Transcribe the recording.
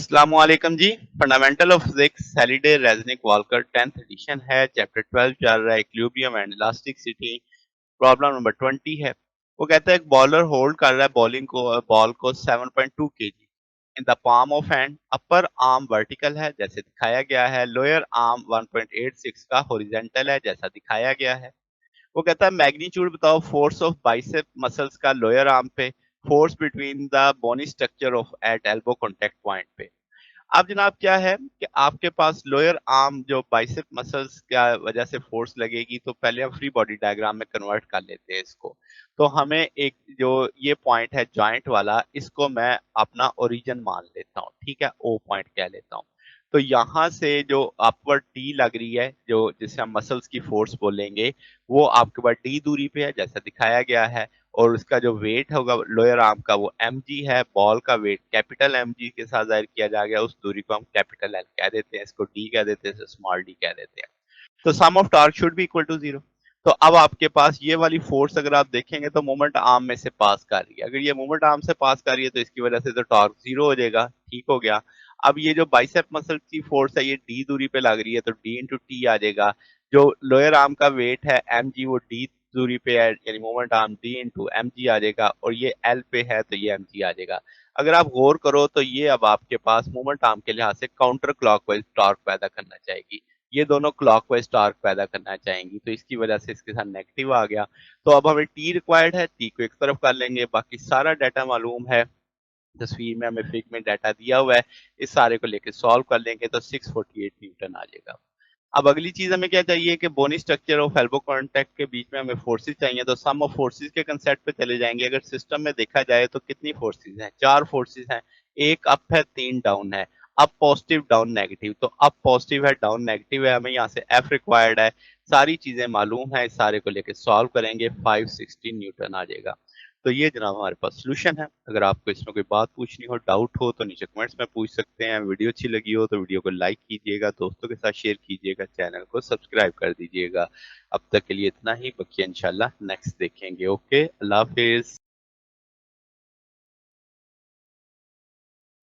अस्सलामुअलैकुम जी। Fundamental of physics Halliday Resnick Walker 10th edition है। चैप्टर 12 चल रहा है, equilibrium and elasticity. Problem number 20 है। वो कहता है एक बॉलर होल्ड कर रहा है बॉल को 7.2 KG in the palm of hand. Upper arm vertical है जैसे दिखाया गया है, लोअर आर्म 1.86 का हॉरिजॉन्टल है जैसा दिखाया गया है। वो कहता है मैग्नीट्यूड बताओ फोर्स ऑफ बाइसेप मसल्स का लोअर आर्म पे, force between the bony structure of at elbow contact point पे। अब जनाब क्या है कि आपके पास लोअर आर्म जो बाइसेप मसल्स क्या वजह से फोर्स लगेगी, तो पहले हम फ्री बॉडी डायग्राम में कन्वर्ट कर लेते हैं इसको। तो हमें एक जो ये पॉइंट है जॉइंट वाला, इसको मैं अपना ओरिजिन मान लेता हूँ, ठीक है, ओ पॉइंट कह लेता हूँ। तो यहाँ से जो अपवर्ड टी लग रही है, जो जिसे हम मसल्स की फोर्स बोलेंगे, वो आपके पास डी दूरी पे है जैसा दिखाया गया है। और उसका जो वेट होगा लोअर आर्म का वो mg है। बॉल का वेट कैपिटल mg के साथ जाहिर किया जा गया, उस दूरी को हम कैपिटल एल कह देते हैं, इसको डी कह देते हैं, स्मॉल डी कह देते हैं। तो sum of torque should be equal to zero. तो अब आपके पास ये वाली फोर्स अगर आप देखेंगे तो मोमेंट आर्म में से पास कर रही है। अगर ये मोमेंट आर्म से पास कर रही है तो इसकी वजह से तो टॉर्क जीरो हो जाएगा। ठीक हो गया। अब ये जो बाइसेप मसल की फोर्स है ये डी दूरी पे लग रही है, तो डी इंटू टी आ जाएगा। जो लोअर आर्म का वेट है एम जी, वो डी दूरी पे है, यानी moment arm D into M G आ जाएगा, और ये एल पे है तो ये एम जी आ जाएगा। अगर आप गौर करो तो ये अब आपके पास मोमेंट आर्म के लिहाज से काउंटर क्लॉकवाइज टॉर्क पैदा करना चाहेगी। ये दोनों क्लॉकवाइज टॉर्क पैदा करना चाहेंगी, तो इसकी वजह से इसके साथ नेगेटिव आ गया। तो अब हमें टी रिक्वायर्ड है, टी को एक तरफ कर लेंगे, बाकी सारा डाटा मालूम है, तस्वीर में हमें फिग में डाटा दिया हुआ है, इस सारे को लेके सॉल्व कर लेंगे तो 648 न्यूटन आ जाएगा। अब अगली चीज हमें क्या चाहिए कि bony structure of elbow contact के बीच में हमें फोर्सेस चाहिए, तो सम ऑफ फोर्सेस के कंसेप्ट पे चले जाएंगे। अगर सिस्टम में देखा जाए तो कितनी फोर्सेस हैं? चार फोर्सेस हैं। एक अप है, तीन डाउन है। Up positive, down negative. तो अप पॉजिटिव है, डाउन नेगेटिव है, हमें यहाँ से एफ रिक्वायर्ड है। सारी चीजें मालूम है, इस सारे को लेके सॉल्व करेंगे 516 न्यूटन आ जाएगा। तो ये जनाब हमारे पास सोल्यूशन है। अगर आपको इसमें कोई बात पूछनी हो, डाउट हो, तो नीचे कमेंट्स में पूछ सकते हैं। वीडियो अच्छी लगी हो तो वीडियो को लाइक कीजिएगा, दोस्तों के साथ शेयर कीजिएगा, चैनल को सब्सक्राइब कर दीजिएगा। अब तक के लिए इतना ही, बाकी इंशाल्लाह नेक्स्ट देखेंगे। ओके, अल्लाह हाफिज।